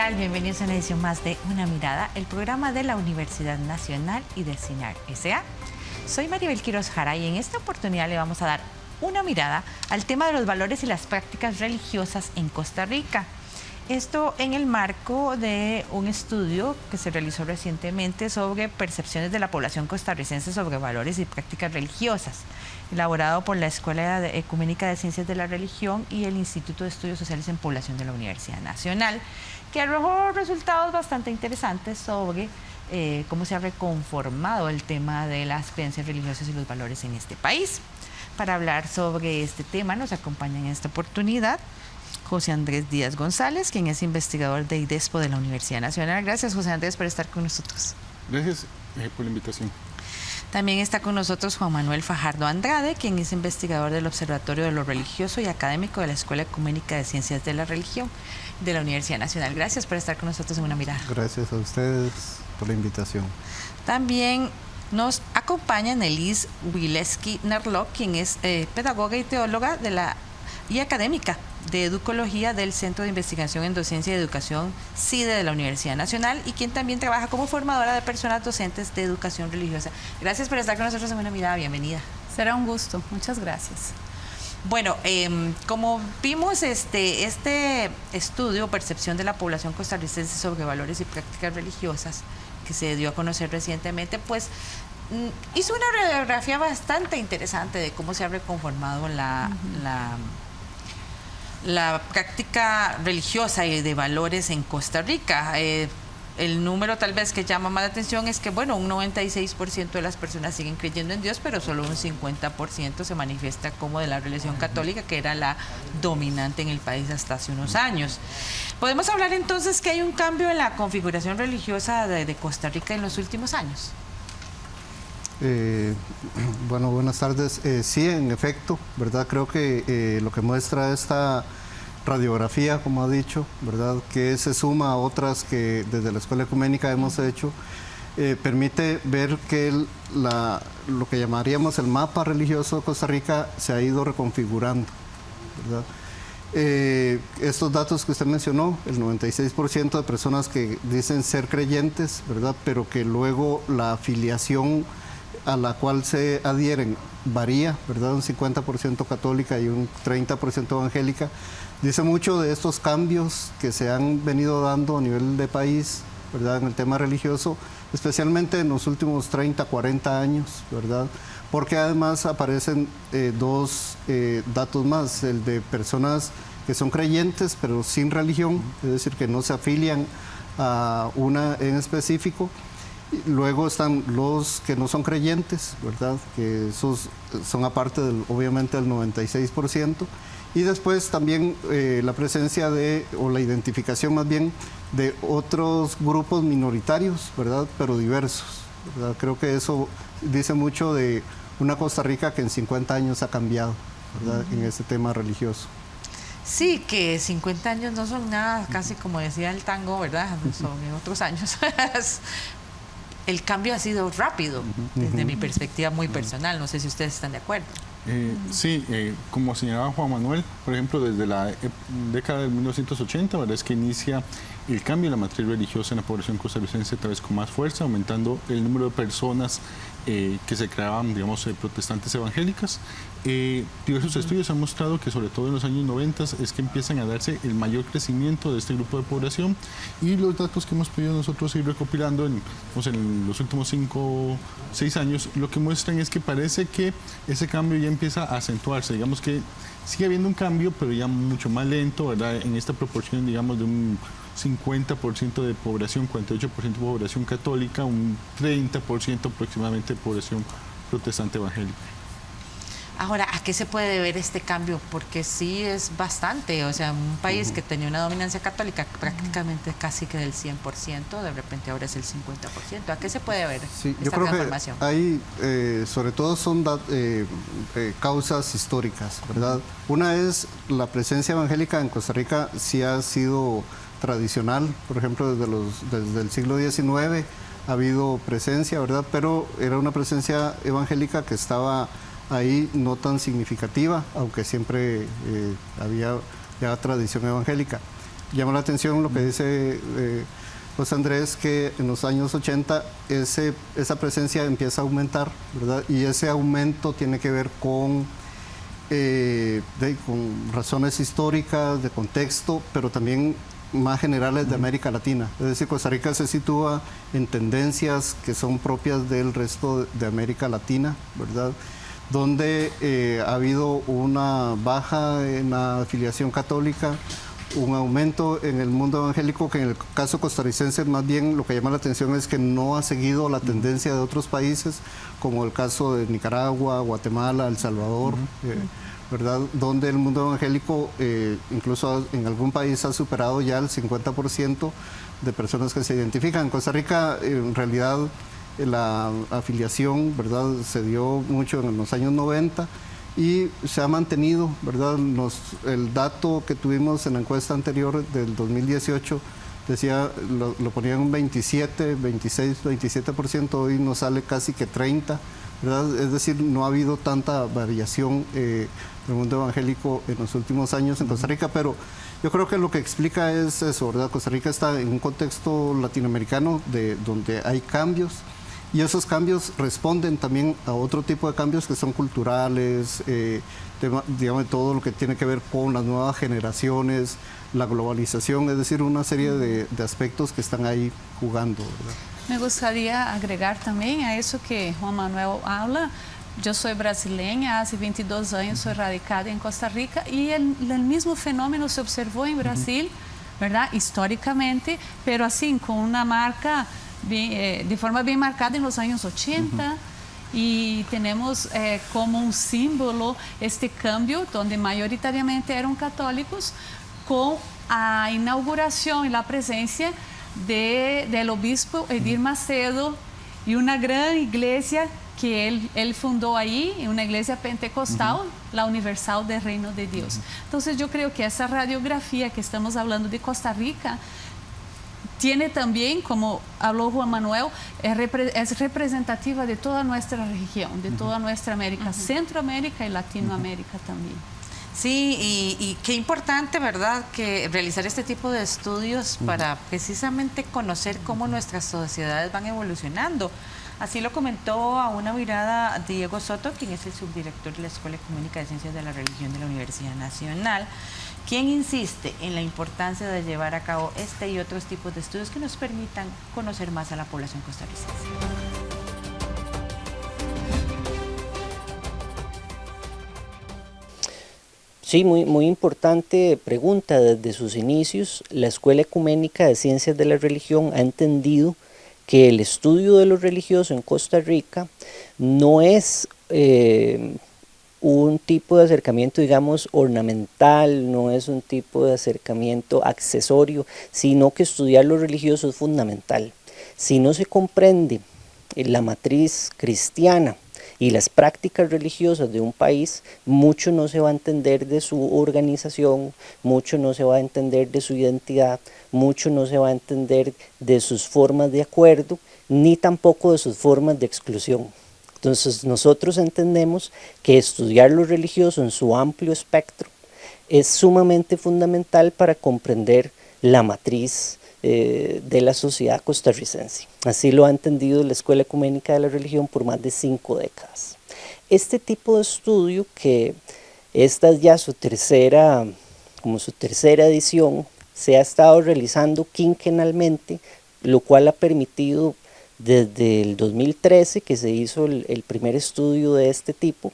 tal? Bienvenidos a una edición más de Una Mirada, el programa de la Universidad Nacional y de CINAR S.A. Soy Maribel Quiroz Jara y en esta oportunidad le vamos a dar una mirada al tema de los valores y las prácticas religiosas en Costa Rica. Esto en el marco de un estudio que se realizó recientemente sobre percepciones de la población costarricense sobre valores y prácticas religiosas, elaborado por la Escuela Ecuménica de Ciencias de la Religión y el Instituto de Estudios Sociales en Población de la Universidad Nacional, que arrojó resultados bastante interesantes sobre cómo se ha reconformado el tema de las creencias religiosas y los valores en este país. Para hablar sobre este tema nos acompaña en esta oportunidad José Andrés Díaz González, quien es investigador de IDESPO de la Universidad Nacional. Gracias, José Andrés, por estar con nosotros. Gracias por la invitación. También está con nosotros Juan Manuel Fajardo Andrade, quien es investigador del Observatorio de lo Religioso y académico de la Escuela Ecuménica de Ciencias de la Religión de la Universidad Nacional. Gracias por estar con nosotros en Una Mirada. Gracias a ustedes por la invitación. También nos acompaña Nelis Wileski Narlock, quien es pedagoga y teóloga y académica de Educología del Centro de Investigación en Docencia y Educación CIDE de la Universidad Nacional y quien también trabaja como formadora de personas docentes de educación religiosa. Gracias por estar con nosotros en Una Mirada, bienvenida. Será un gusto, muchas gracias. Bueno, como vimos este estudio, Percepción de la Población Costarricense sobre Valores y Prácticas Religiosas, que se dio a conocer recientemente, pues hizo una radiografía bastante interesante de cómo se ha reconformado la práctica religiosa y de valores en Costa Rica. El número tal vez que llama más la atención es que, bueno, un 96% de las personas siguen creyendo en Dios, pero solo un 50% se manifiesta como de la religión católica, que era la dominante en el país hasta hace unos años. ¿Podemos hablar entonces que hay un cambio en la configuración religiosa de Costa Rica en los últimos años? Bueno, buenas tardes. Sí, en efecto, ¿verdad? Creo que lo que muestra esta radiografía, como ha dicho, ¿verdad?, que se suma a otras que desde la Escuela Ecuménica hemos hecho, permite ver que lo que llamaríamos el mapa religioso de Costa Rica se ha ido reconfigurando, ¿verdad? Estos datos que usted mencionó, el 96% de personas que dicen ser creyentes, ¿verdad?, pero que luego la afiliación a la cual se adhieren varía, ¿verdad?, un 50% católica y un 30% evangélica, dice mucho de estos cambios que se han venido dando a nivel de país, ¿verdad?, en el tema religioso, especialmente en los últimos 30, 40 años, ¿verdad?, porque además aparecen dos datos más, el de personas que son creyentes pero sin religión, es decir, que no se afilian a una en específico. Luego están los que no son creyentes, ¿verdad?, que esos son aparte obviamente del 96%. Y después también la presencia o la identificación más bien de otros grupos minoritarios, ¿verdad?, pero diversos, ¿verdad? Creo que eso dice mucho de una Costa Rica que en 50 años ha cambiado, ¿verdad?, en este tema religioso. Sí, que 50 años no son nada, casi como decía el tango, ¿verdad?, son en otros años. El cambio ha sido rápido, desde mi perspectiva muy personal. No sé si ustedes están de acuerdo. Sí, como señalaba Juan Manuel, por ejemplo, desde la década de 1980, ¿verdad?, es que inicia el cambio de la matriz religiosa en la población costarricense otra vez con más fuerza, aumentando el número de personas que se creaban, digamos, protestantes evangélicas. Diversos estudios han mostrado que sobre todo en los años 90 es que empiezan a darse el mayor crecimiento de este grupo de población, y los datos que hemos podido nosotros ir recopilando en los últimos 5 o 6 años, lo que muestran es que parece que ese cambio ya empieza a acentuarse. Digamos que sigue habiendo un cambio, pero ya mucho más lento, ¿verdad?, en esta proporción, digamos, de un 50% de población, 48% de población católica, un 30% aproximadamente de población protestante evangélica. Ahora, ¿a qué se puede deber este cambio? Porque sí es bastante, o sea, un país que tenía una dominancia católica prácticamente casi que del 100%, de repente ahora es el 50%. ¿A qué se puede deber esta transformación? Yo creo que hay, sobre todo son causas históricas, ¿verdad? Una es la presencia evangélica en Costa Rica sí ha sido tradicional, por ejemplo, desde el siglo XIX ha habido presencia, ¿verdad? Pero era una presencia evangélica que estaba ahí no tan significativa, aunque siempre había ya tradición evangélica. llama la atención lo que dice José Andrés, que en los años 80 esa presencia empieza a aumentar, ¿verdad? Y ese aumento tiene que ver con razones históricas, de contexto, pero también más generales de América Latina. Es decir, Costa Rica se sitúa en tendencias que son propias del resto de América Latina, ¿verdad? Donde ha habido una baja en la afiliación católica, un aumento en el mundo evangélico, que en el caso costarricense más bien lo que llama la atención es que no ha seguido la tendencia de otros países, como el caso de Nicaragua, Guatemala, El Salvador, ¿verdad? Donde el mundo evangélico incluso en algún país ha superado ya el 50% de personas que se identifican. En Costa Rica, en realidad, la afiliación, ¿verdad?, se dio mucho en los años 90 y se ha mantenido, ¿verdad? El dato que tuvimos en la encuesta anterior del 2018 decía, lo ponían un 27, 26, 27%, hoy nos sale casi que 30%, ¿verdad? Es decir, no ha habido tanta variación del mundo evangélico en los últimos años en Costa Rica, pero yo creo que lo que explica es eso, ¿verdad? Costa Rica está en un contexto latinoamericano donde hay cambios, y esos cambios responden también a otro tipo de cambios que son culturales, digamos, todo lo que tiene que ver con las nuevas generaciones, la globalización, es decir, una serie de aspectos que están ahí jugando, ¿verdad? Me gustaría agregar también a eso que Juan Manuel habla. Yo soy brasileña, hace 22 años soy radicada en Costa Rica y el mismo fenómeno se observó en Brasil, ¿verdad? Históricamente, pero así con una marca de forma bien marcada en los años 80. Y tenemos como un símbolo este cambio, donde mayoritariamente eran católicos, con la inauguración y la presencia del obispo Edir Macedo y una gran iglesia que él fundó ahí, una iglesia pentecostal, la Universal del Reino de Dios. Entonces yo creo que esa radiografía que estamos hablando de Costa Rica tiene también, como habló Juan Manuel, es representativa de toda nuestra región, de toda nuestra América, Centroamérica y Latinoamérica también. Sí, y qué importante, ¿verdad?, que realizar este tipo de estudios para precisamente conocer cómo nuestras sociedades van evolucionando. Así lo comentó a una mirada Diego Soto, quien es el subdirector de la Escuela Ecuménica de Ciencias de la Religión de la Universidad Nacional, quien insiste en la importancia de llevar a cabo este y otros tipos de estudios que nos permitan conocer más a la población costarricense. Sí, muy importante pregunta. Desde sus inicios, la Escuela Ecuménica de Ciencias de la Religión ha entendido que el estudio de lo religioso en Costa Rica no es un tipo de acercamiento, digamos, ornamental, no es un tipo de acercamiento accesorio, sino que estudiar lo religioso es fundamental. Si no se comprende la matriz cristiana y las prácticas religiosas de un país, mucho no se va a entender de su organización, mucho no se va a entender de su identidad, mucho no se va a entender de sus formas de acuerdo, ni tampoco de sus formas de exclusión. Entonces nosotros entendemos que estudiar lo religioso en su amplio espectro es sumamente fundamental para comprender la matriz de la sociedad costarricense. Así lo ha entendido la Escuela Ecuménica de la Religión por más de 5 décadas. Este tipo de estudio, que esta es ya su tercera edición, se ha estado realizando quinquenalmente, lo cual ha permitido desde el 2013, que se hizo el primer estudio de este tipo,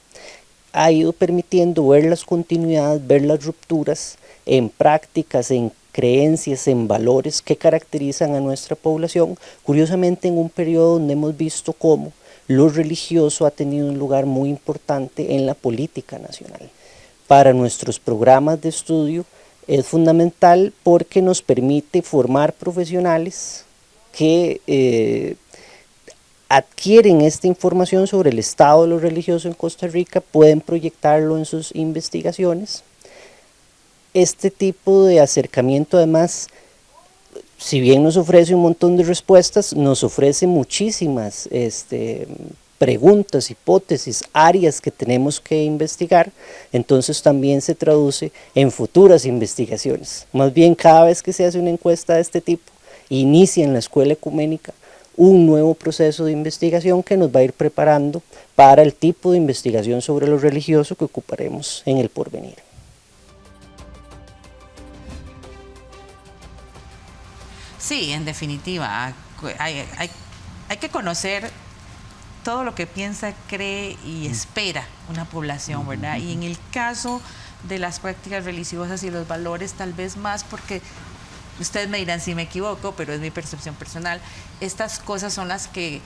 ha ido permitiendo ver las continuidades, ver las rupturas en prácticas, en creencias, en valores que caracterizan a nuestra población, curiosamente en un periodo donde hemos visto cómo lo religioso ha tenido un lugar muy importante en la política nacional. Para nuestros programas de estudio es fundamental porque nos permite formar profesionales que adquieren esta información sobre el estado de lo religioso en Costa Rica, pueden proyectarlo en sus investigaciones. Este tipo de acercamiento, además, si bien nos ofrece un montón de respuestas, nos ofrece muchísimas preguntas, hipótesis, áreas que tenemos que investigar, entonces también se traduce en futuras investigaciones. Más bien, cada vez que se hace una encuesta de este tipo, inicia en la escuela ecuménica un nuevo proceso de investigación que nos va a ir preparando para el tipo de investigación sobre lo religioso que ocuparemos en el porvenir. Sí, en definitiva, hay que conocer todo lo que piensa, cree y espera una población, ¿verdad? Y en el caso de las prácticas religiosas y los valores, tal vez más porque, ustedes me dirán si me equivoco, pero es mi percepción personal, estas cosas son las que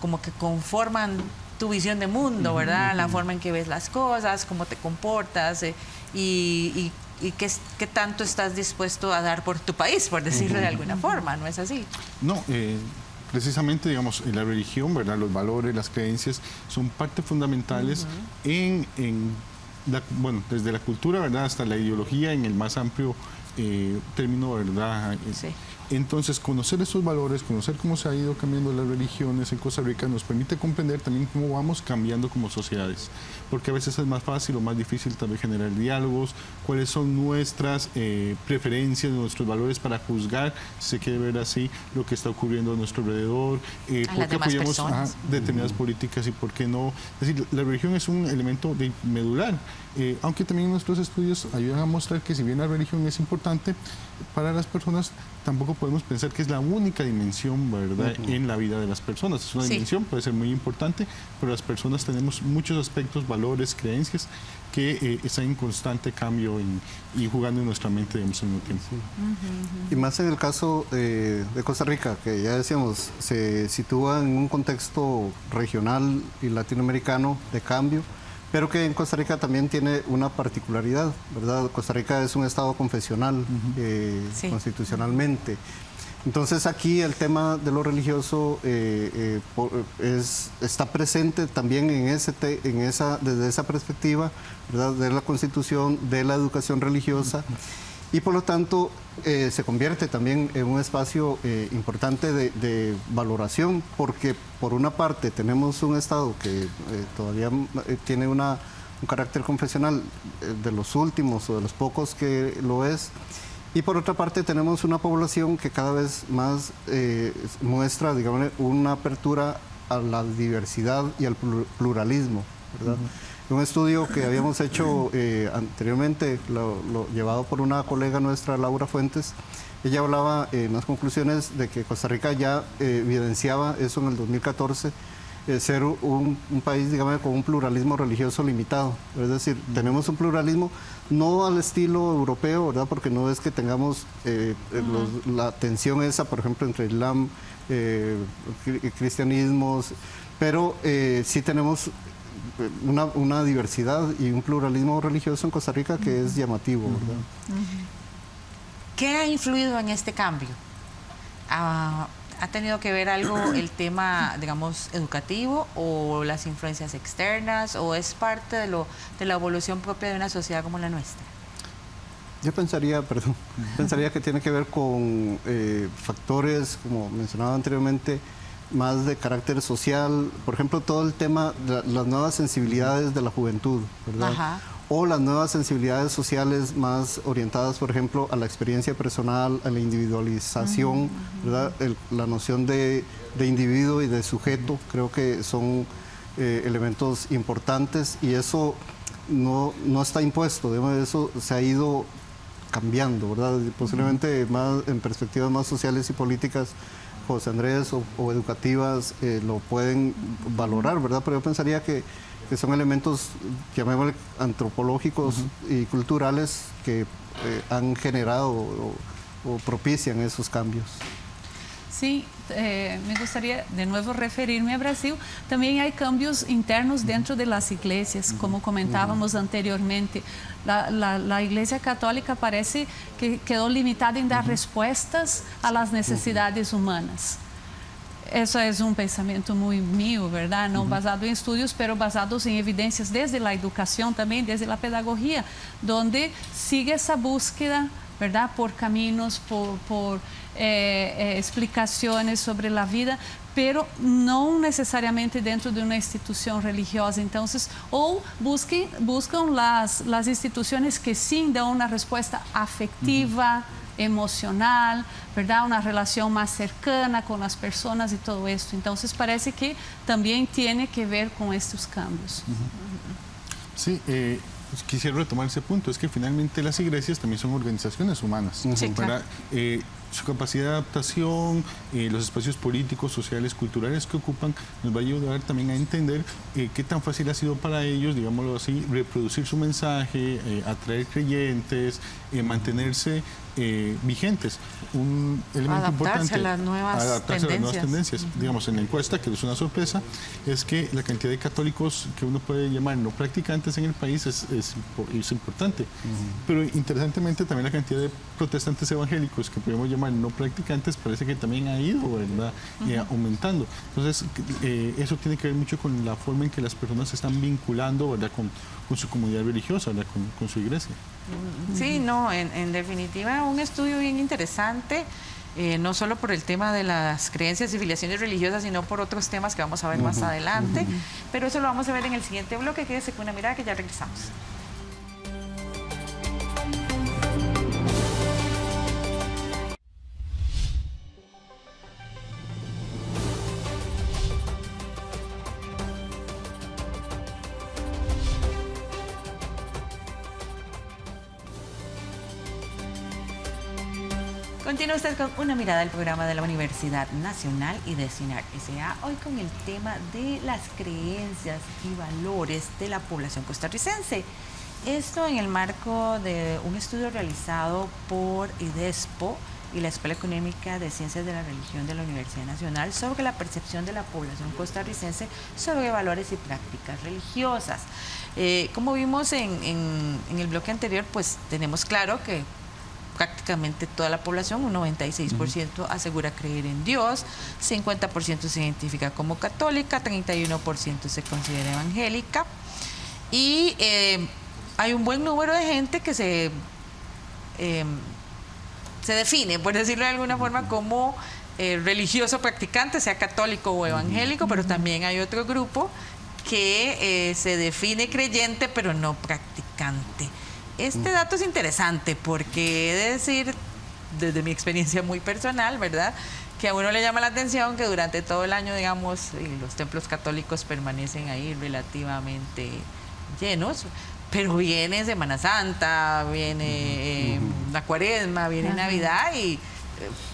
como que conforman tu visión de mundo, ¿verdad? La forma en que ves las cosas, cómo te comportas y qué tanto estás dispuesto a dar por tu país, por decirlo de alguna forma, ¿no es así? No, precisamente, digamos, la religión, ¿verdad? Los valores, las creencias son partes fundamentales bueno, desde la cultura, ¿verdad? Hasta la ideología en el más amplio término, ¿verdad? Sí. Entonces, conocer esos valores, conocer cómo se ha ido cambiando las religiones en Costa Rica nos permite comprender también cómo vamos cambiando como sociedades, porque a veces es más fácil o más difícil también generar diálogos, cuáles son nuestras preferencias, nuestros valores para juzgar, si se quiere ver así, lo que está ocurriendo a nuestro alrededor, por qué apoyamos determinadas políticas y por qué no. Es decir, la religión es un elemento medular, aunque también nuestros estudios ayudan a mostrar que si bien la religión es importante para las personas, tampoco podemos pensar que es la única dimensión, ¿verdad?, en la vida de las personas. Es una dimensión, puede ser muy importante, pero las personas tenemos muchos aspectos, valores, creencias que están en constante cambio y jugando en nuestra mente, digamos, al mismo tiempo. Y más en el caso de Costa Rica, que ya decíamos, se sitúa en un contexto regional y latinoamericano de cambio, pero que en Costa Rica también tiene una particularidad, ¿verdad? Costa Rica es un estado confesional constitucionalmente. Entonces aquí el tema de lo religioso está presente también desde esa perspectiva, ¿verdad? De la Constitución, de la educación religiosa, y por lo tanto se convierte también en un espacio importante de valoración, porque por una parte tenemos un Estado que todavía tiene un carácter confesional de los últimos o de los pocos que lo es, y por otra parte tenemos una población que cada vez más muestra, digamos, una apertura a la diversidad y al pluralismo, ¿verdad? Un estudio que habíamos hecho anteriormente, llevado por una colega nuestra, Laura Fuentes, ella hablaba en las conclusiones de que Costa Rica ya evidenciaba eso en el 2014, ser un país, digamos, con un pluralismo religioso limitado. Es decir, tenemos un pluralismo no al estilo europeo, ¿verdad? Porque no es que tengamos la tensión esa, por ejemplo, entre Islam, cristianismos, pero sí tenemos una diversidad y un pluralismo religioso en Costa Rica que es llamativo, ¿verdad? ¿Qué ha influido en este cambio? ¿Ha tenido que ver algo el tema, digamos, educativo o las influencias externas, o es parte de la evolución propia de una sociedad como la nuestra? Yo pensaría que tiene que ver con factores, como mencionaba anteriormente, más de carácter social, por ejemplo, todo el tema de las nuevas sensibilidades de la juventud, ¿verdad? Ajá. O las nuevas sensibilidades sociales más orientadas, por ejemplo, a la experiencia personal, a la individualización, ¿verdad? La noción de individuo y de sujeto, creo que son elementos importantes, y eso no está impuesto, digamos, eso se ha ido cambiando, ¿verdad? Posiblemente más en perspectivas más sociales y políticas, José Andrés, o educativas, lo pueden valorar, ¿verdad? Pero yo pensaría que son elementos, llamémosle, antropológicos y culturales que han generado o propician esos cambios. Sí, me gustaría de nuevo referirme a Brasil. También hay cambios internos dentro de las iglesias, como comentábamos anteriormente. La Iglesia Católica parece que quedó limitada en dar respuestas a las necesidades humanas. Eso es un pensamiento muy mío, ¿verdad? No basado en estudios, pero basados en evidencias desde la educación también, desde la pedagogía, donde sigue esa búsqueda, ¿verdad? Por caminos, por explicaciones sobre la vida, pero não necessariamente dentro de uma instituição religiosa. Então, ou buscam as instituições que sim dão uma resposta afetiva, emocional, ¿verdad? Una relación más cercana con las personas y todo esto. Entonces parece que también tiene que ver con estos cambios. Sí, quisiera retomar ese punto, es que finalmente las iglesias también son organizaciones humanas, Sí, claro. Su capacidad de adaptación, los espacios políticos, sociales, culturales que ocupan, nos va a ayudar también a entender qué tan fácil ha sido para ellos, digámoslo así, reproducir su mensaje, atraer creyentes, mantenerse vigentes. Un elemento Adaptarse importante, a las nuevas tendencias. Digamos, en la encuesta, que es una sorpresa, es que la cantidad de católicos que uno puede llamar no practicantes en el país es importante. Pero interesantemente también la cantidad de protestantes evangélicos que podemos llamar no practicantes parece que también ha ido, ¿verdad? Aumentando. Entonces, eso tiene que ver mucho con la forma en que las personas se están vinculando, ¿verdad? Con su comunidad religiosa, ¿verdad? Con su iglesia. Sí, no, en definitiva un estudio bien interesante, no solo por el tema de las creencias y filiaciones religiosas, sino por otros temas que vamos a ver más adelante, pero eso lo vamos a ver en el siguiente bloque. Quédese con una mirada que ya regresamos. Continúa usted con una mirada al programa de la Universidad Nacional y de CINAR S.A. Hoy con el tema de las creencias y valores de la población costarricense. Esto en el marco de un estudio realizado por IDESPO y la Escuela Económica de Ciencias de la Religión de la Universidad Nacional sobre la percepción de la población costarricense sobre valores y prácticas religiosas. Como vimos en el bloque anterior, pues tenemos claro que prácticamente toda la población, un 96% asegura creer en Dios, 50% se identifica como católica, 31% se considera evangélica y hay un buen número de gente que se define, por decirlo de alguna forma, como religioso practicante, sea católico o evangélico, pero también hay otro grupo que se define creyente pero no practicante. Este dato es interesante porque he de decir, desde mi experiencia muy personal, ¿verdad?, que a uno le llama la atención que durante todo el año, digamos, los templos católicos permanecen ahí relativamente llenos, pero viene Semana Santa, viene la Cuaresma, viene Navidad y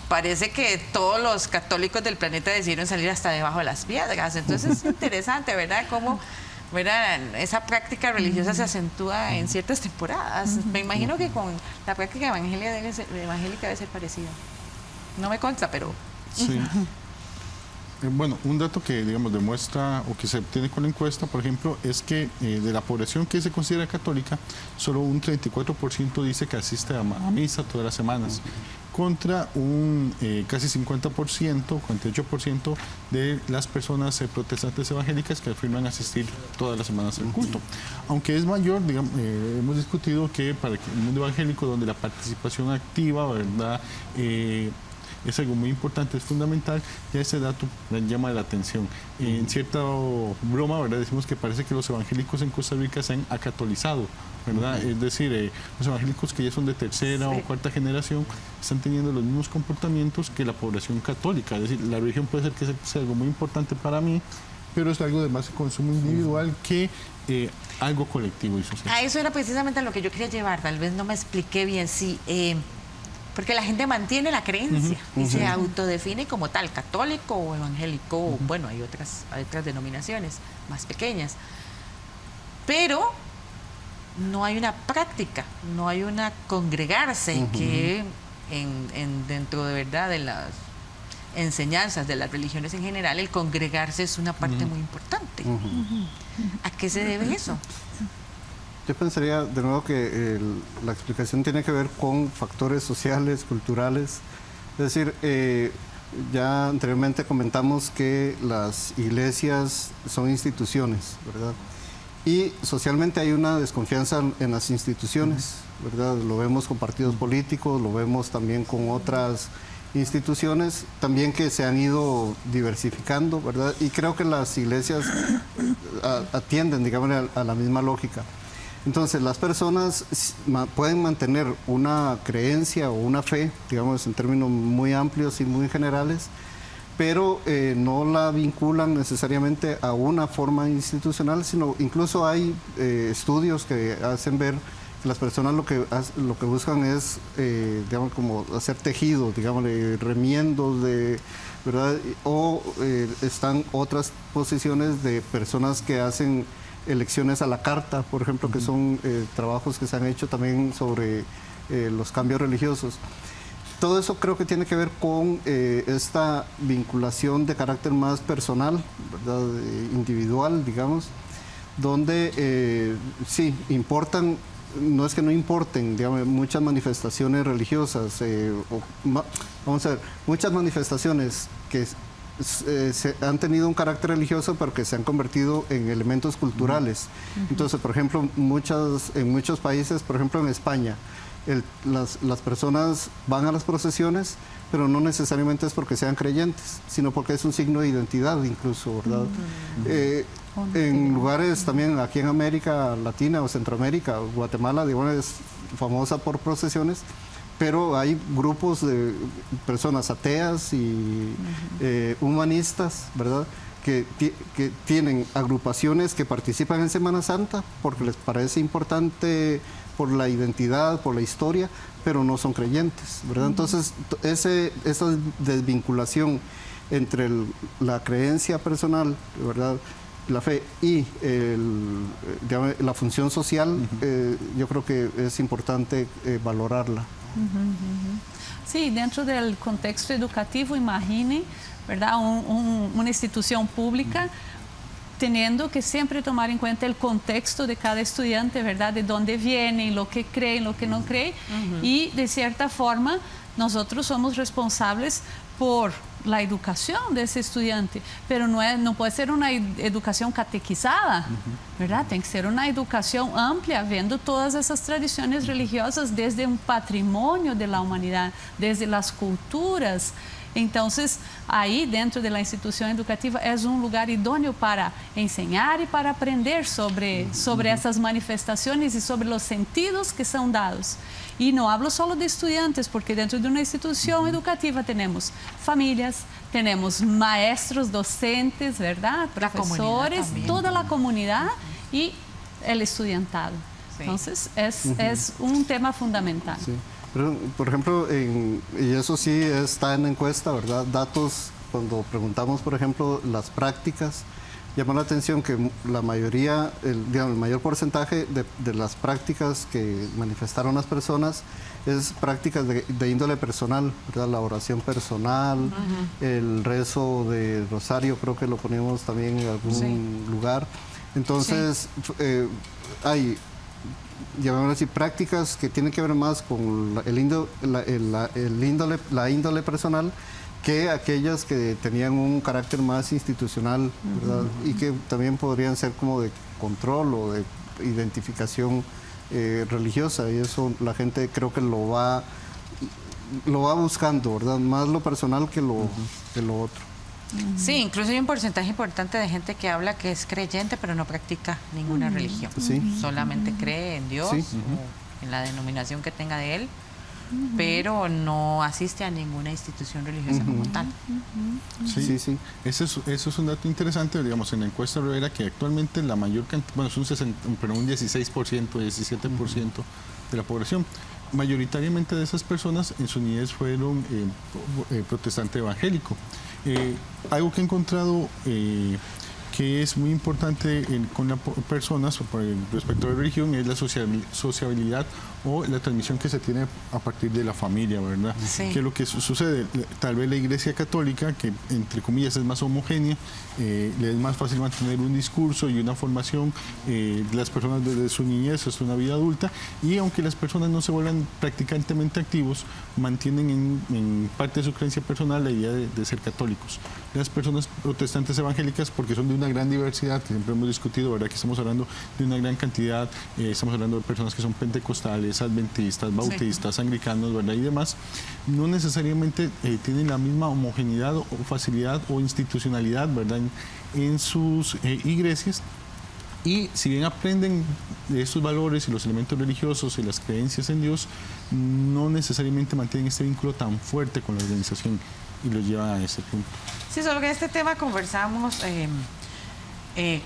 parece que todos los católicos del planeta decidieron salir hasta debajo de las piedras. Entonces es interesante, ¿verdad?, cómo esa práctica religiosa se acentúa en ciertas temporadas. Me imagino que con la práctica evangélica debe ser parecida. No me consta, pero... Sí. Bueno, un dato que, digamos, demuestra o que se obtiene con la encuesta, por ejemplo, es que de la población que se considera católica, solo un 34% dice que asiste a misa todas las semanas, contra un casi 50%, 48% de las personas protestantes evangélicas que afirman asistir todas las semanas al culto. Aunque es mayor, digamos, hemos discutido que para el mundo evangélico, donde la participación activa, ¿verdad?, es algo muy importante, es fundamental, ya ese dato llama la atención. En cierta broma, ¿verdad?, decimos que parece que los evangélicos en Costa Rica se han acatolizado, ¿verdad? Es decir, los evangélicos que ya son de tercera o cuarta generación están teniendo los mismos comportamientos que la población católica. Es decir, la religión puede ser que sea algo muy importante para mí, pero es algo de más consumo individual que algo colectivo y social. A eso era precisamente a lo que yo quería llevar, tal vez no me expliqué bien, sí. Porque la gente mantiene la creencia y se autodefine como tal, católico o evangélico, o, bueno, hay otras denominaciones más pequeñas. Pero no hay una práctica, no hay una congregarse que dentro de verdad de las enseñanzas de las religiones en general, el congregarse es una parte muy importante. ¿A qué se debe eso? Yo pensaría de nuevo que la explicación tiene que ver con factores sociales, culturales. Es decir, ya anteriormente comentamos que las iglesias son instituciones, ¿verdad? Y socialmente hay una desconfianza en las instituciones, ¿verdad? Lo vemos con partidos políticos, lo vemos también con otras instituciones también que se han ido diversificando, ¿verdad? Y creo que las iglesias atienden, digamos, a la misma lógica. Entonces, las personas pueden mantener una creencia o una fe, digamos, en términos muy amplios y muy generales, pero no la vinculan necesariamente a una forma institucional, sino incluso hay estudios que hacen ver que las personas lo que buscan es, digamos, como hacer tejidos, digamos, remiendos, ¿verdad? O están otras posiciones de personas que hacen elecciones a la carta, por ejemplo, que son trabajos que se han hecho también sobre los cambios religiosos. Todo eso creo que tiene que ver con esta vinculación de carácter más personal, ¿verdad? Individual, digamos, donde sí, importan, no es que no importen, digamos, muchas manifestaciones religiosas, vamos a ver, muchas manifestaciones que han tenido un carácter religioso, pero que se han convertido en elementos culturales. Entonces, por ejemplo, en muchos países, por ejemplo en España, las personas van a las procesiones, pero no necesariamente es porque sean creyentes, sino porque es un signo de identidad incluso, ¿verdad? En lugares también aquí en América Latina o Centroamérica, Guatemala, digamos, es famosa por procesiones, pero hay grupos de personas ateas y humanistas, ¿verdad?, que tienen agrupaciones que participan en Semana Santa porque les parece importante por la identidad, por la historia, pero no son creyentes, ¿verdad? Entonces, esa desvinculación entre la creencia personal, ¿verdad?, la fe y la función social, yo creo que es importante valorarla. Sí, dentro del contexto educativo, imagine, ¿verdad?, una institución pública teniendo que siempre tomar en cuenta el contexto de cada estudiante, ¿verdad?, de dónde vienen, lo que creen, lo que no creen, y de cierta forma nosotros somos responsables por la educación de ese estudiante, pero no puede ser una educación catequizada, ¿verdad? Tem que ser una educación amplia, viendo todas esas tradiciones religiosas desde un patrimonio de la humanidad, desde las culturas. Entonces, ahí dentro de la institución educativa es un lugar idóneo para enseñar y para aprender sobre esas manifestaciones y sobre los sentidos que son dados. Y no hablo solo de estudiantes, porque dentro de una institución educativa tenemos familias, tenemos maestros, docentes, ¿verdad?, profesores, toda la comunidad y el estudiantado. Sí. Entonces, es un tema fundamental. Sí. Pero, por ejemplo, y eso sí está en la encuesta, ¿verdad? Datos, cuando preguntamos, por ejemplo, las prácticas, llamó la atención que la mayoría, el mayor porcentaje de las prácticas que manifestaron las personas es prácticas de índole personal, ¿verdad? La oración personal, el rezo de rosario, creo que lo ponemos también en algún lugar. Entonces, hay, llamémoslo así, prácticas que tienen que ver más con la índole personal que aquellas que tenían un carácter más institucional, ¿verdad? Y que también podrían ser como de control o de identificación religiosa, y eso la gente creo que lo va buscando, ¿verdad? Más lo personal que lo otro. Sí, incluso hay un porcentaje importante de gente que habla que es creyente, pero no practica ninguna religión. Sí. Solamente cree en Dios, o en la denominación que tenga de él, pero no asiste a ninguna institución religiosa como tal. Sí. Eso es un dato interesante, digamos, en la encuesta revela que actualmente la mayor cantidad, bueno, es un 16%, 17% de la población. Mayoritariamente de esas personas en su niñez fueron protestante evangélico. Algo que he encontrado que es muy importante con las personas respecto a la religión es la sociabilidad o la transmisión que se tiene a partir de la familia, ¿verdad? Sí. Que es lo que sucede. Tal vez la Iglesia Católica, que entre comillas es más homogénea, le es más fácil mantener un discurso y una formación de las personas desde su niñez hasta una vida adulta, y aunque las personas no se vuelvan practicantemente activos, mantienen en parte de su creencia personal la idea de ser católicos. Las personas protestantes evangélicas, porque son de una gran diversidad, que siempre hemos discutido, ¿verdad? Que estamos hablando de una gran cantidad, estamos hablando de personas que son pentecostales, adventistas, bautistas, anglicanos, ¿verdad? Y demás, no necesariamente tienen la misma homogeneidad o facilidad o institucionalidad, ¿verdad? En sus iglesias. Y si bien aprenden de estos valores y los elementos religiosos y las creencias en Dios, no necesariamente mantienen este vínculo tan fuerte con la organización y los llevan a ese punto. Sí, solo que en este tema conversamos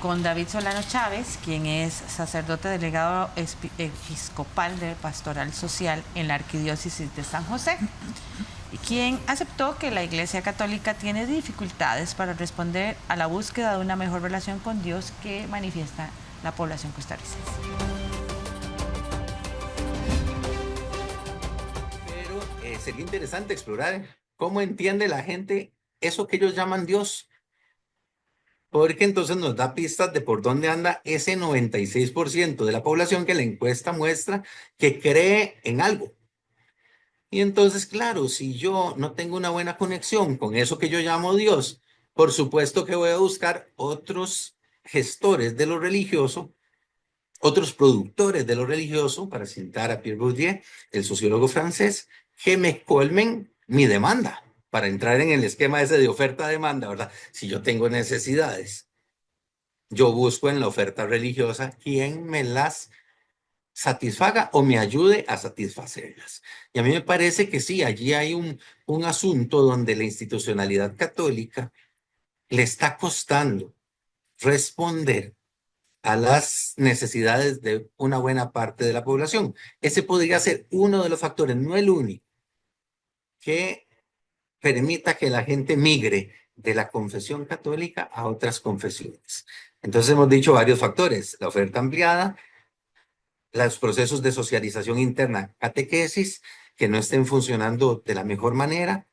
con David Solano Chávez, quien es sacerdote delegado episcopal de Pastoral Social en la Arquidiócesis de San José, y quien aceptó que la Iglesia Católica tiene dificultades para responder a la búsqueda de una mejor relación con Dios que manifiesta la población costarricense. Pero sería interesante explorar cómo entiende la gente eso que ellos llaman Dios, porque entonces nos da pistas de por dónde anda ese 96% de la población que la encuesta muestra que cree en algo. Y entonces, claro, si yo no tengo una buena conexión con eso que yo llamo Dios, por supuesto que voy a buscar otros gestores de lo religioso, otros productores de lo religioso, para citar a Pierre Bourdieu, el sociólogo francés, que me colmen mi demanda, para entrar en el esquema ese de oferta-demanda, ¿verdad? Si yo tengo necesidades, yo busco en la oferta religiosa quien me las satisfaga o me ayude a satisfacerlas. Y a mí me parece que sí, allí hay un asunto donde la institucionalidad católica le está costando responder a las necesidades de una buena parte de la población. Ese podría ser uno de los factores, no el único, que permita que la gente migre de la confesión católica a otras confesiones. Entonces hemos dicho varios factores: la oferta ampliada, los procesos de socialización interna, catequesis, que no estén funcionando de la mejor manera,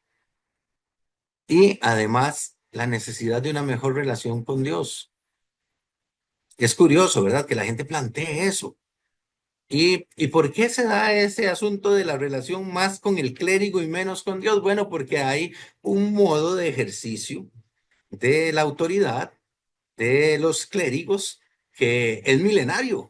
y además la necesidad de una mejor relación con Dios. Es curioso, ¿verdad?, que la gente plantee eso. ¿Y por qué se da ese asunto de la relación más con el clérigo y menos con Dios? Bueno, porque hay un modo de ejercicio de la autoridad de los clérigos que es milenario,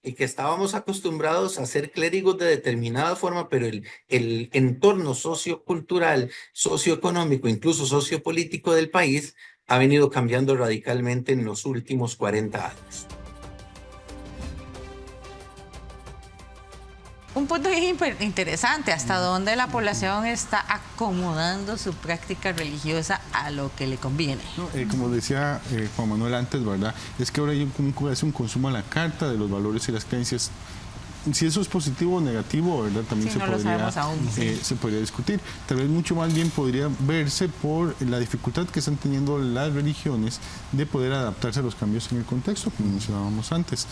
y que estábamos acostumbrados a ser clérigos de determinada forma, pero el entorno sociocultural, socioeconómico, incluso sociopolítico del país ha venido cambiando radicalmente en los últimos 40 años. Un punto interesante, hasta dónde la población está acomodando su práctica religiosa a lo que le conviene. No, como decía Juan Manuel antes, ¿verdad? Es que ahora hay un consumo a la carta de los valores y las creencias. Si eso es positivo o negativo, ¿verdad? También sí, se podría discutir. Tal vez mucho más bien podría verse por la dificultad que están teniendo las religiones de poder adaptarse a los cambios en el contexto, como mencionábamos antes.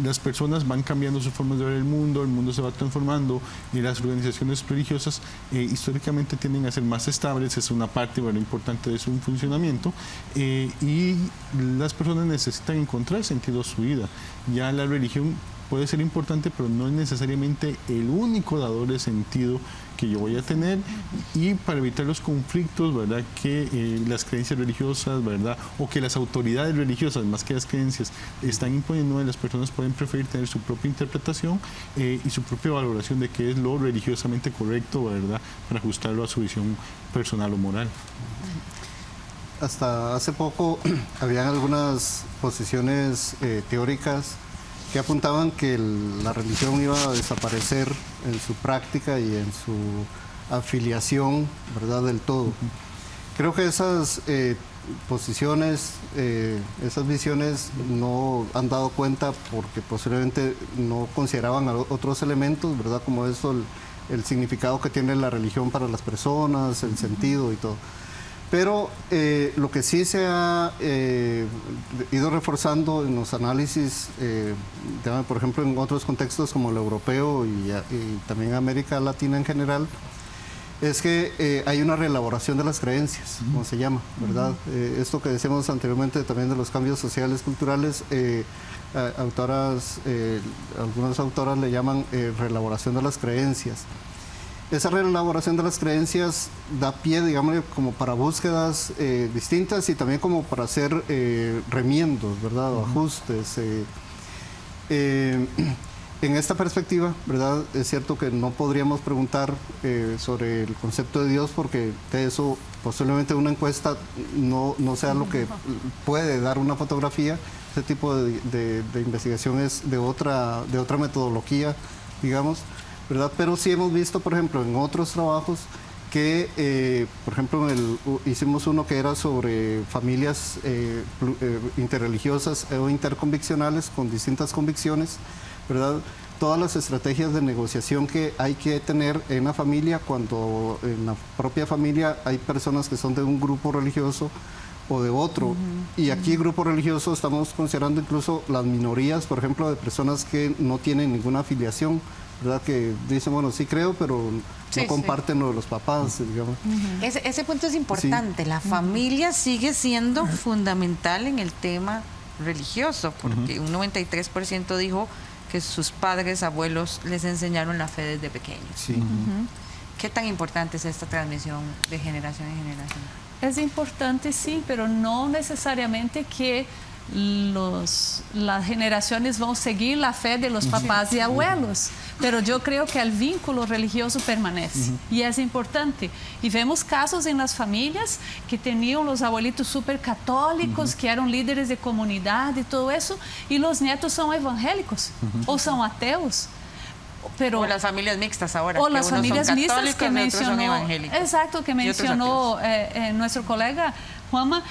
Las personas van cambiando sus formas de ver el mundo se va transformando, y las organizaciones religiosas históricamente tienden a ser más estables, es una parte, ¿verdad?, importante de su funcionamiento, y las personas necesitan encontrar sentido a su vida. Ya la religión puede ser importante, pero no es necesariamente el único dador de sentido que yo voy a tener, y para evitar los conflictos, ¿verdad?, que las creencias religiosas, ¿verdad?, o que las autoridades religiosas, más que las creencias, están imponiendo, las personas pueden preferir tener su propia interpretación y su propia valoración de qué es lo religiosamente correcto, ¿verdad?, para ajustarlo a su visión personal o moral. Hasta hace poco habían algunas posiciones teóricas que apuntaban que la religión iba a desaparecer en su práctica y en su afiliación, ¿verdad?, del todo. Creo que esas posiciones, esas visiones no han dado cuenta porque posiblemente no consideraban otros elementos, ¿verdad?, como eso, el significado que tiene la religión para las personas, el sentido y todo. Pero lo que sí se ha ido reforzando en los análisis, por ejemplo, en otros contextos como el europeo y también América Latina en general, es que hay una reelaboración de las creencias, como se llama, ¿verdad? Esto que decíamos anteriormente también de los cambios sociales, culturales, algunas autoras le llaman reelaboración de las creencias. esa reelaboración de las creencias da pie, digamos, como para búsquedas distintas y también como para hacer remiendos, ¿verdad? O ajustes. En esta perspectiva, ¿verdad? Es cierto que no podríamos preguntar sobre el concepto de Dios porque de eso posiblemente una encuesta no sea lo que puede dar una fotografía. Este tipo de investigación es de otra metodología, digamos, ¿verdad? Pero sí hemos visto, por ejemplo, en otros trabajos que, por ejemplo, hicimos uno que era sobre familias interreligiosas o interconviccionales con distintas convicciones, ¿verdad? Todas las estrategias de negociación que hay que tener en la familia cuando en la propia familia hay personas que son de un grupo religioso o de otro. Y aquí grupo religioso estamos considerando incluso las minorías, por ejemplo, de personas que no tienen ninguna afiliación, ¿verdad? Que dicen, bueno, sí creo, pero no comparten lo de los papás, digamos. Ese punto es importante. La familia sigue siendo fundamental en el tema religioso, porque un 93% dijo que sus padres, abuelos les enseñaron la fe desde pequeños. Sí. ¿Qué tan importante es esta transmisión de generación en generación? Es importante, sí, pero no necesariamente que las generaciones van a seguir la fe de los papás y abuelos, pero yo creo que el vínculo religioso permanece y es importante. Y vemos casos en las familias que tenían los abuelitos súper católicos, que eran líderes de comunidad y todo eso, y los nietos son evangélicos o son ateos. Pero, o las familias mixtas ahora. O las familias mixtas que mencionó, exacto, que mencionó nuestro colega Juanma,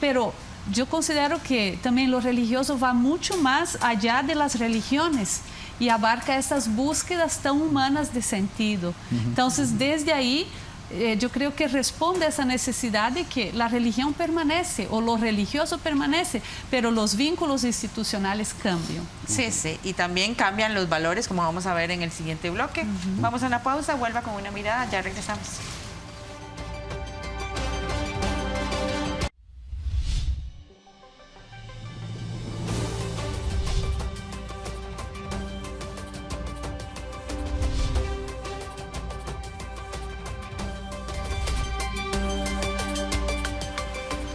pero yo considero que también lo religioso va mucho más allá de las religiones y abarca estas búsquedas tan humanas de sentido. Entonces, desde ahí, yo creo que responde a esa necesidad de que la religión permanece o lo religioso permanece, pero los vínculos institucionales cambian. Sí, y también cambian los valores, como vamos a ver en el siguiente bloque. Vamos a una pausa, vuelva con una mirada, ya regresamos.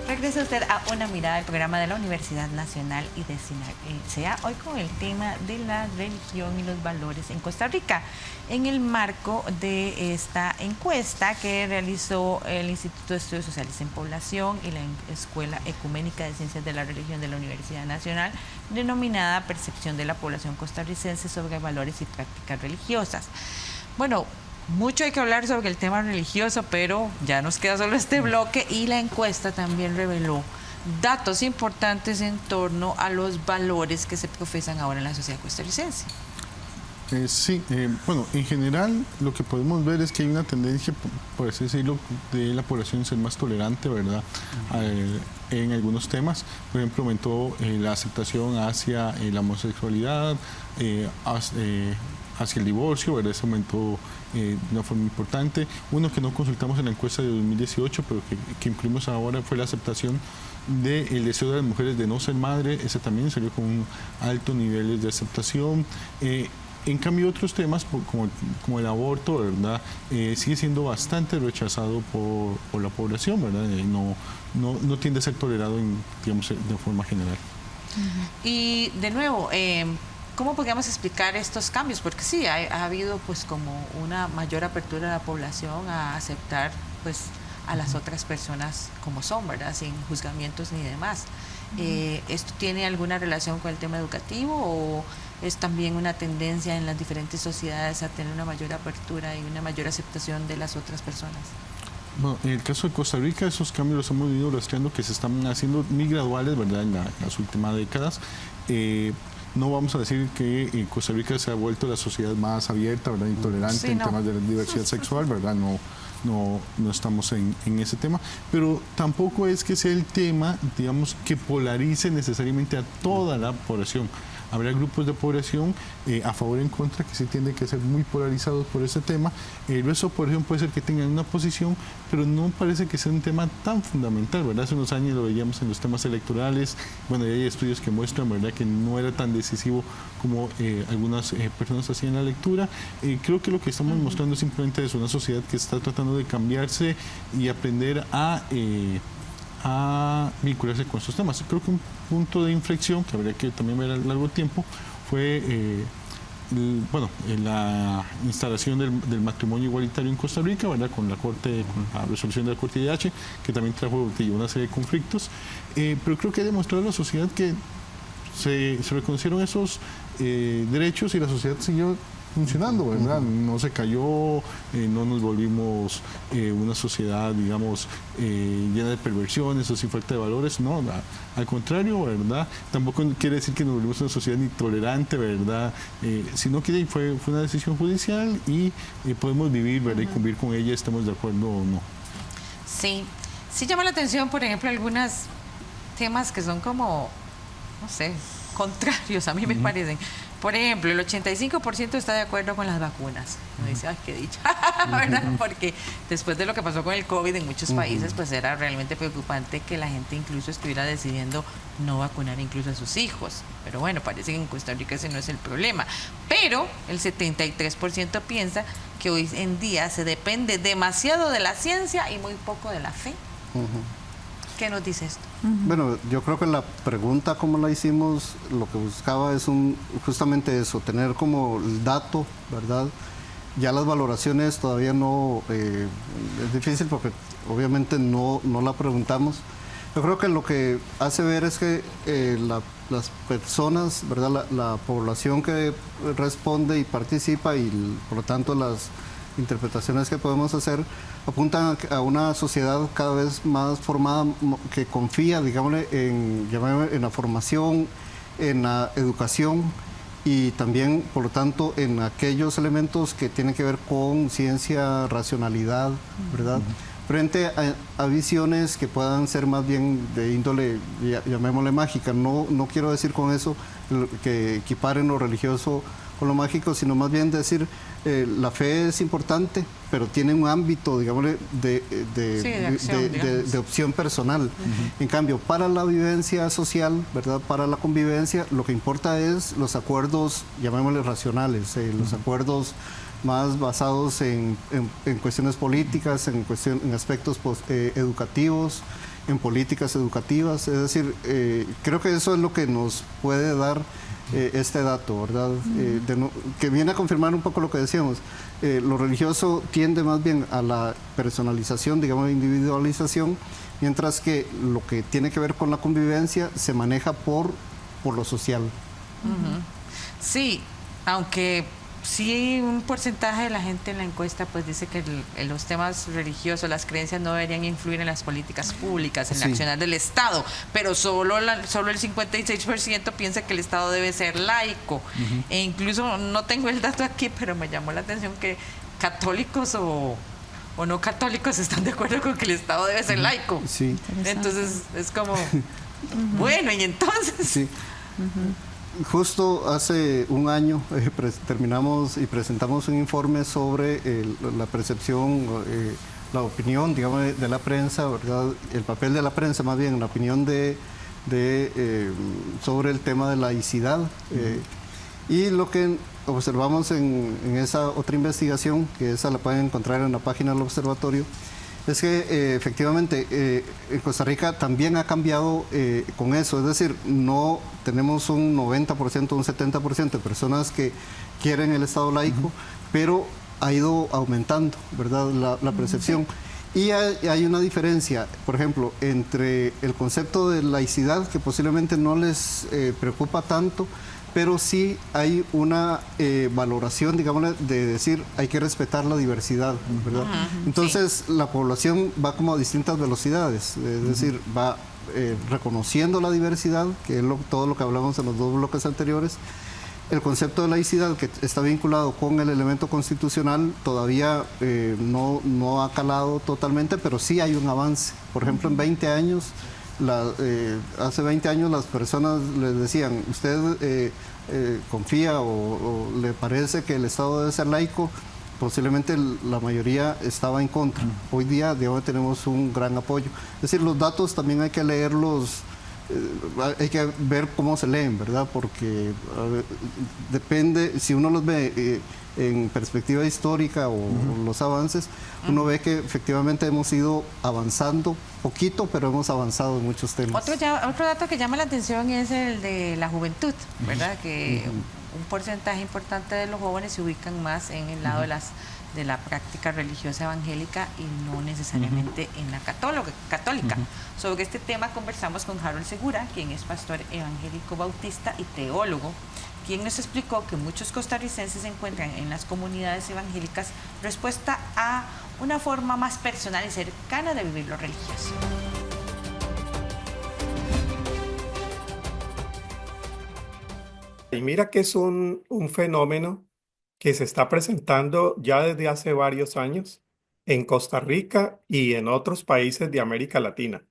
Regresa usted a Una Mirada, el programa de la Universidad Nacional y de SINAC. Hoy con el tema de la religión y los valores en Costa Rica, en el marco de esta encuesta que realizó el Instituto de Estudios Sociales en Población y la Escuela Ecuménica de Ciencias de la Religión de la Universidad Nacional, denominada Percepción de la Población Costarricense sobre Valores y Prácticas Religiosas. Bueno, mucho hay que hablar sobre el tema religioso, pero ya nos queda solo este bloque y la encuesta también reveló datos importantes en torno a los valores que se profesan ahora en la sociedad costarricense. Bueno, en general lo que podemos ver es que hay una tendencia, por así decirlo, de la población a ser más tolerante, ¿verdad? En algunos temas. Por ejemplo, aumentó la aceptación hacia la homosexualidad, hacia el divorcio, ¿verdad? Eso aumentó de una forma importante. Uno que no consultamos en la encuesta de 2018, pero que incluimos ahora, fue la aceptación del deseo de las mujeres de no ser madre. Ese también salió con un alto nivel de aceptación. En cambio, otros temas, como el aborto, ¿verdad? Sigue siendo bastante rechazado por la población, ¿verdad? No tiende a ser tolerado, digamos, de forma general. Y, de nuevo, ¿cómo podríamos explicar estos cambios? Porque sí, ha habido pues como una mayor apertura de la población a aceptar pues a las otras personas como son, ¿verdad? Sin juzgamientos ni demás. ¿Esto tiene alguna relación con el tema educativo o es también una tendencia en las diferentes sociedades a tener una mayor apertura y una mayor aceptación de las otras personas? Bueno, en el caso de Costa Rica, esos cambios los hemos ido rastreando que se están haciendo muy graduales, ¿verdad? En las últimas décadas. No vamos a decir que Costa Rica se ha vuelto la sociedad más abierta, ¿verdad? Intolerante en temas de la diversidad sexual, ¿verdad? No estamos en ese tema, pero tampoco es que sea el tema, digamos, que polarice necesariamente a toda la población. habrá grupos de población a favor y en contra que sí tienden que ser muy polarizados por ese tema. El resto, por ejemplo, puede ser que tengan una posición, pero no parece que sea un tema tan fundamental, ¿verdad? Hace unos años lo veíamos en los temas electorales, bueno, y hay estudios que muestran, ¿verdad?, que no era tan decisivo como algunas personas hacían la lectura. Creo que lo que estamos mostrando simplemente es una sociedad que está tratando de cambiarse y aprender a vincularse con estos temas. Creo que un punto de inflexión que habría que también ver a largo tiempo fue la instalación del matrimonio igualitario en Costa Rica, ¿verdad?, con la resolución de la Corte IDH, que también trajo una serie de conflictos, pero creo que ha demostrado a la sociedad que se reconocieron esos derechos y la sociedad siguió funcionando, ¿verdad? No se cayó, no nos volvimos una sociedad, digamos, llena de perversiones o sin falta de valores, no, al contrario, ¿verdad? Tampoco quiere decir que nos volvimos una sociedad intolerante, ¿verdad? Sino que fue una decisión judicial y podemos vivir, ¿verdad?, y convivir con ella, estemos de acuerdo o no. Sí, sí llama la atención, por ejemplo, algunos temas que son como, no sé, contrarios, a mí me parecen. Por ejemplo, el 85% está de acuerdo con las vacunas. Uno dice, ay, qué dicha, ¿verdad? Porque después de lo que pasó con el COVID en muchos países, pues era realmente preocupante que la gente incluso estuviera decidiendo no vacunar incluso a sus hijos. Pero bueno, parece que en Costa Rica ese no es el problema. Pero el 73% piensa que hoy en día se depende demasiado de la ciencia y muy poco de la fe. ¿Qué nos dice esto? Bueno, yo creo que la pregunta como la hicimos, lo que buscaba es justamente eso, tener como el dato, ¿verdad? Ya las valoraciones todavía no, es difícil porque obviamente no la preguntamos. Yo creo que lo que hace ver es que las personas, ¿verdad? La población que responde y participa y por lo tanto las interpretaciones que podemos hacer apuntan a una sociedad cada vez más formada que confía, digámosle, en la formación, en la educación y también, por lo tanto, en aquellos elementos que tienen que ver con ciencia, racionalidad, ¿verdad? Frente a visiones que puedan ser más bien de índole, llamémosle mágica. No quiero decir con eso que equiparen lo religioso con lo mágico, sino más bien decir la fe es importante, pero tiene un ámbito, digámosle, de opción personal. En cambio, para la vivencia social, ¿verdad?, para la convivencia, lo que importa es los acuerdos, llamémosle racionales, los acuerdos más basados en cuestiones políticas, en aspectos educativos, en políticas educativas. Es decir, creo que eso es lo que nos puede dar este dato, ¿verdad? Que viene a confirmar un poco lo que decíamos. Lo religioso tiende más bien a la personalización, digamos, individualización, mientras que lo que tiene que ver con la convivencia se maneja por lo social. Sí, aunque sí un porcentaje de la gente en la encuesta pues dice que los temas religiosos, las creencias no deberían influir en las políticas públicas, en la acción del Estado, pero solo el 56% piensa que el Estado debe ser laico. E incluso, no tengo el dato aquí, pero me llamó la atención que católicos o no católicos están de acuerdo con que el Estado debe ser laico. Sí. Entonces es como, bueno, y entonces... Sí. Justo hace un año terminamos y presentamos un informe sobre la percepción, la opinión, digamos, de la prensa, ¿verdad? El papel de la prensa, más bien, la opinión sobre el tema de laicidad. Y lo que observamos en esa otra investigación, que esa la pueden encontrar en la página del observatorio, es que efectivamente en Costa Rica también ha cambiado con eso, es decir, no tenemos un 90%, un 70% de personas que quieren el Estado laico, pero ha ido aumentando, ¿verdad?, la percepción. Y hay una diferencia, por ejemplo, entre el concepto de laicidad, que posiblemente no les preocupa tanto, pero sí hay una valoración, digamos, de decir hay que respetar la diversidad, ¿verdad? Entonces la población va como a distintas velocidades, es decir, va reconociendo la diversidad, que es todo lo que hablamos en los dos bloques anteriores. El concepto de laicidad, que está vinculado con el elemento constitucional, todavía no ha calado totalmente, pero sí hay un avance. Por ejemplo, en 20 años hace 20 años las personas les decían, ¿usted confía o le parece que el Estado debe ser laico? Posiblemente la mayoría estaba en contra. Hoy día, digamos, tenemos un gran apoyo. Es decir, los datos también hay que leerlos, hay que ver cómo se leen, ¿verdad? Porque depende, si uno los ve en perspectiva histórica o los avances, uno ve que efectivamente hemos ido avanzando poquito, pero hemos avanzado en muchos temas. Otro dato que llama la atención es el de la juventud, ¿verdad? Que un porcentaje importante de los jóvenes se ubican más en el lado de la práctica religiosa evangélica y no necesariamente en la católica. Sobre este tema conversamos con Harold Segura, quien es pastor evangélico bautista y teólogo, quien nos explicó que muchos costarricenses encuentran en las comunidades evangélicas respuesta a una forma más personal y cercana de vivir lo religioso. Y mira que es un fenómeno que se está presentando ya desde hace varios años en Costa Rica y en otros países de América Latina.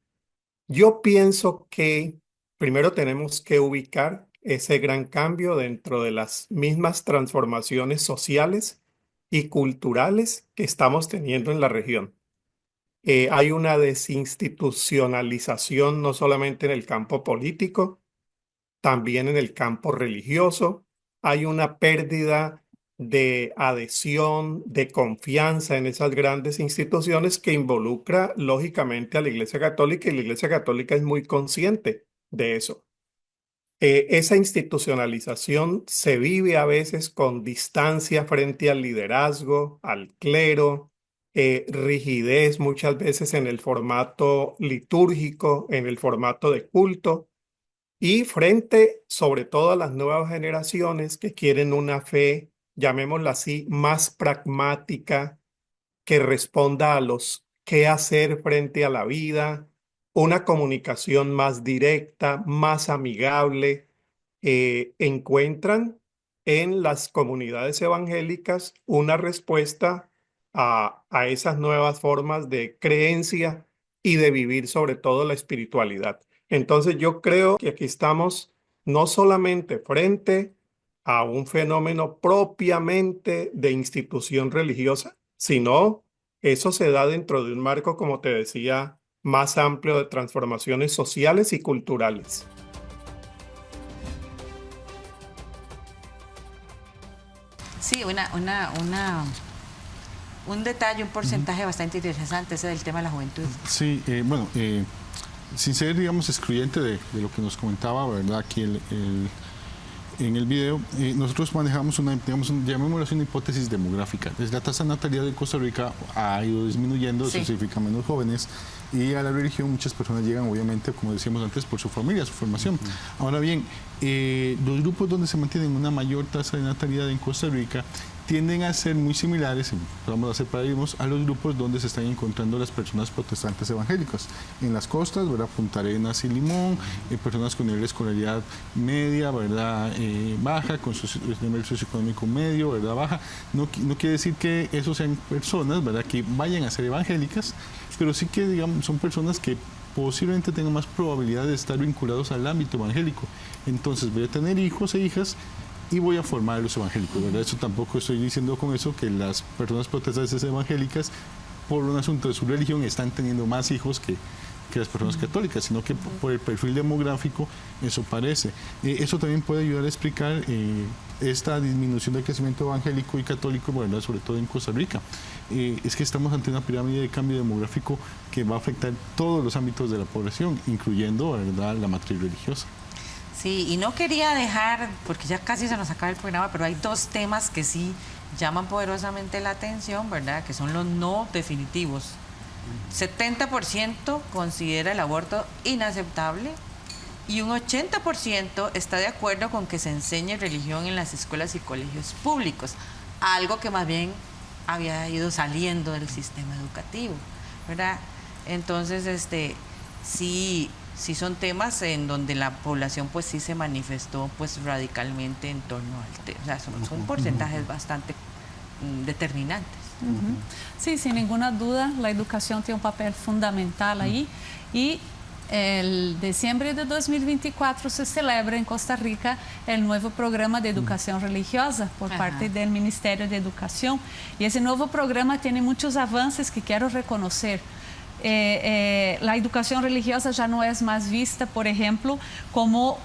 Yo pienso que primero tenemos que ubicar ese gran cambio dentro de las mismas transformaciones sociales y culturales que estamos teniendo en la región. Hay una desinstitucionalización no solamente en el campo político, también en el campo religioso. Hay una pérdida de adhesión, de confianza en esas grandes instituciones que involucra lógicamente a la Iglesia Católica, y la Iglesia Católica es muy consciente de eso. Esa institucionalización se vive a veces con distancia frente al liderazgo, al clero, rigidez muchas veces en el formato litúrgico, en el formato de culto, y frente sobre todo a las nuevas generaciones que quieren una fe, llamémosla así, más pragmática, que responda a los qué hacer frente a la vida, una comunicación más directa, más amigable. Encuentran en las comunidades evangélicas una respuesta a esas nuevas formas de creencia y de vivir sobre todo la espiritualidad. Entonces yo creo que aquí estamos no solamente frente a un fenómeno propiamente de institución religiosa, sino eso se da dentro de un marco, como te decía, más amplio de transformaciones sociales y culturales. Sí, un detalle, un porcentaje bastante interesante ese del tema de la juventud. Sí, bueno, sin ser, digamos, excluyente de lo que nos comentaba, ¿verdad? Aquí en el video, nosotros manejamos llamémoslo así, una hipótesis demográfica. La tasa de natalidad de Costa Rica ha ido disminuyendo, sí. Eso significa menos jóvenes, y a la religión muchas personas llegan, obviamente, como decíamos antes, por su familia, su formación. Ahora bien, los grupos donde se mantienen una mayor tasa de natalidad en Costa Rica tienden a ser muy similares, vamos a hacer paradigmas, a los grupos donde se están encontrando las personas protestantes evangélicas. En las costas, ¿verdad? Punta Arenas y Limón, personas con nivel de escolaridad media, ¿verdad? Baja, con su nivel socioeconómico medio, ¿verdad? Baja. No quiere decir que esos sean personas, ¿verdad? Que vayan a ser evangélicas, pero sí que, digamos, son personas que posiblemente tengan más probabilidad de estar vinculados al ámbito evangélico. Entonces, voy a tener hijos e hijas y voy a formar a los evangélicos, ¿verdad? Eso tampoco estoy diciendo con eso que las personas protestantes evangélicas, por un asunto de su religión, están teniendo más hijos que las personas católicas, sino que por el perfil demográfico eso parece. Eso también puede ayudar a explicar esta disminución del crecimiento evangélico y católico, ¿verdad? Sobre todo en Costa Rica. Es que estamos ante una pirámide de cambio demográfico que va a afectar todos los ámbitos de la población, incluyendo, ¿verdad?, la matriz religiosa. Sí, y no quería dejar, porque ya casi se nos acaba el programa, pero hay dos temas que sí llaman poderosamente la atención, ¿verdad? Que son los no definitivos. 70% considera el aborto inaceptable y un 80% está de acuerdo con que se enseñe religión en las escuelas y colegios públicos, algo que más bien había ido saliendo del sistema educativo, ¿verdad? Entonces, sí son temas en donde la población pues sí se manifestó pues radicalmente en torno al tema. O sea, son porcentajes bastante determinantes. Sí, sin ninguna duda, la educación tiene un papel fundamental ahí y El diciembre de 2024 se celebra en Costa Rica el nuevo programa de educación religiosa por parte del Ministerio de Educación. Y ese nuevo programa tiene muchos avances que quiero reconocer. La educación religiosa ya no es más vista, por ejemplo, como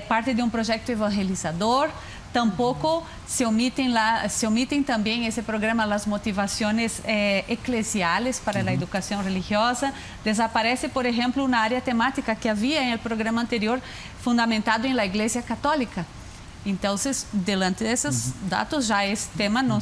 parte de un proyecto evangelizador. Tampoco se omiten también ese programa las motivaciones eclesiales para la educación religiosa. Desaparece, por ejemplo, una área temática que había en el programa anterior fundamentado en la Iglesia Católica. Entonces, delante de esos datos, ya este tema no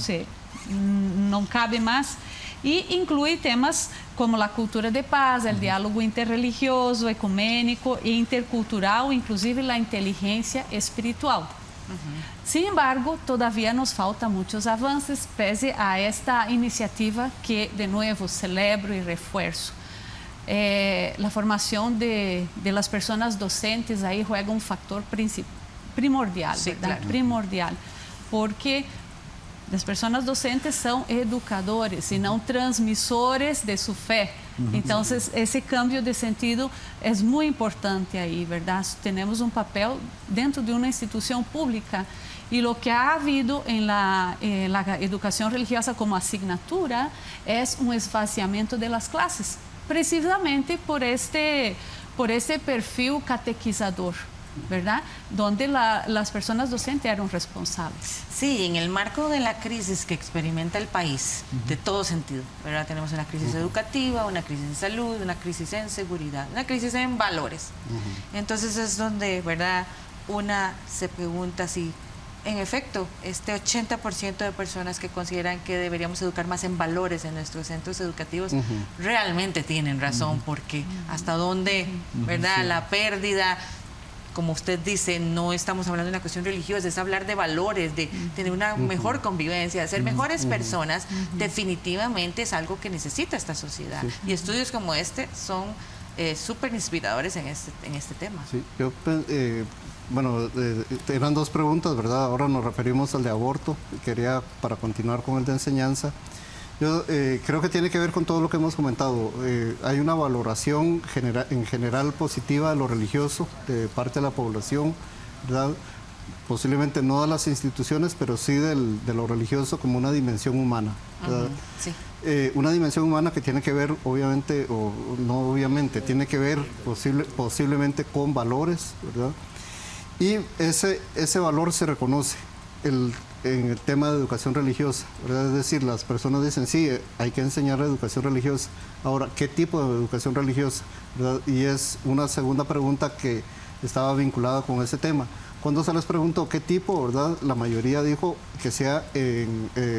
cabe más. Y incluye temas como la cultura de paz, el diálogo interreligioso, ecuménico e intercultural, inclusive la inteligencia espiritual. Sin embargo, todavía nos faltan muchos avances pese a esta iniciativa que, de nuevo, celebro y refuerzo. La formación de las personas docentes ahí juega un factor primordial, sí, ¿verdad? Claro. Primordial, porque las personas docentes son educadores y no transmisores de su fe. Entonces, ese cambio de sentido es muy importante ahí, ¿verdad? Tenemos un papel dentro de una institución pública y lo que ha habido en la educación religiosa como asignatura es un esvaziamiento de las clases, precisamente por este perfil catequizador, ¿verdad? Donde las personas docentes eran responsables. Sí, en el marco de la crisis que experimenta el país, de todo sentido, ¿verdad? Tenemos una crisis educativa, una crisis en salud, una crisis en seguridad, una crisis en valores. Entonces es donde, ¿verdad? Una se pregunta si, en efecto, este 80% de personas que consideran que deberíamos educar más en valores en nuestros centros educativos, realmente tienen razón, porque hasta dónde, ¿verdad? La pérdida, como usted dice, no estamos hablando de una cuestión religiosa, es hablar de valores, de tener una mejor convivencia, de ser mejores personas. Definitivamente es algo que necesita esta sociedad. Y estudios como este son súper inspiradores en este tema. Sí, yo, eran dos preguntas, ¿verdad? Ahora nos referimos al de aborto. Quería, para continuar con el de enseñanza, yo creo que tiene que ver con todo lo que hemos comentado. Hay una valoración en general positiva de lo religioso de parte de la población, ¿verdad? Posiblemente no de las instituciones, pero sí de lo religioso como una dimensión humana, ¿verdad? Sí. Una dimensión humana que tiene que ver, obviamente, o no obviamente, tiene que ver posiblemente con valores, ¿verdad? Y ese valor se reconoce en el tema de educación religiosa, ¿verdad? Es decir, las personas dicen, sí, hay que enseñar educación religiosa. Ahora, ¿qué tipo de educación religiosa? ¿Verdad? Y es una segunda pregunta que estaba vinculada con ese tema. Cuando se les preguntó qué tipo, ¿verdad? La mayoría dijo que sea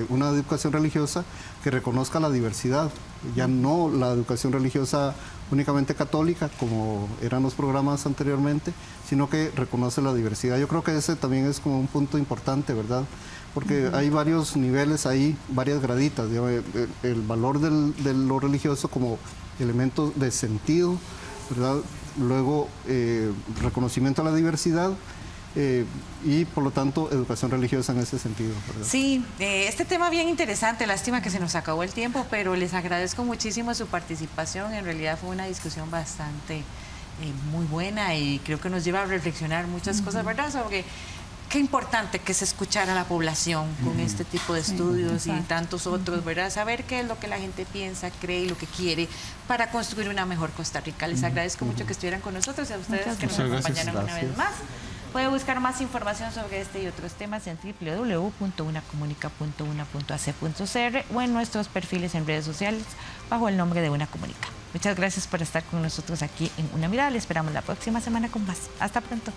una educación religiosa que reconozca la diversidad, ya no la educación religiosa únicamente católica, como eran los programas anteriormente, sino que reconoce la diversidad. Yo creo que ese también es como un punto importante, ¿verdad? Porque hay varios niveles ahí, varias graditas, digamos, el valor de lo religioso como elemento de sentido, ¿verdad? Luego, reconocimiento a la diversidad, y por lo tanto educación religiosa en ese sentido, ¿verdad? Sí, este tema bien interesante, lástima que se nos acabó el tiempo, pero les agradezco muchísimo su participación. En realidad fue una discusión bastante muy buena y creo que nos lleva a reflexionar muchas cosas, ¿verdad? Sobre qué importante que es escuchar a la población con este tipo de estudios y tantos otros, ¿verdad? Saber qué es lo que la gente piensa, cree y lo que quiere para construir una mejor Costa Rica. Les agradezco mucho que estuvieran con nosotros y a ustedes que nos acompañaron una vez más. Puede buscar más información sobre este y otros temas en www.unacomunica.una.ac.cr o en nuestros perfiles en redes sociales bajo el nombre de Una Comunica. Muchas gracias por estar con nosotros aquí en Una Mirada. Le esperamos la próxima semana con más. Hasta pronto.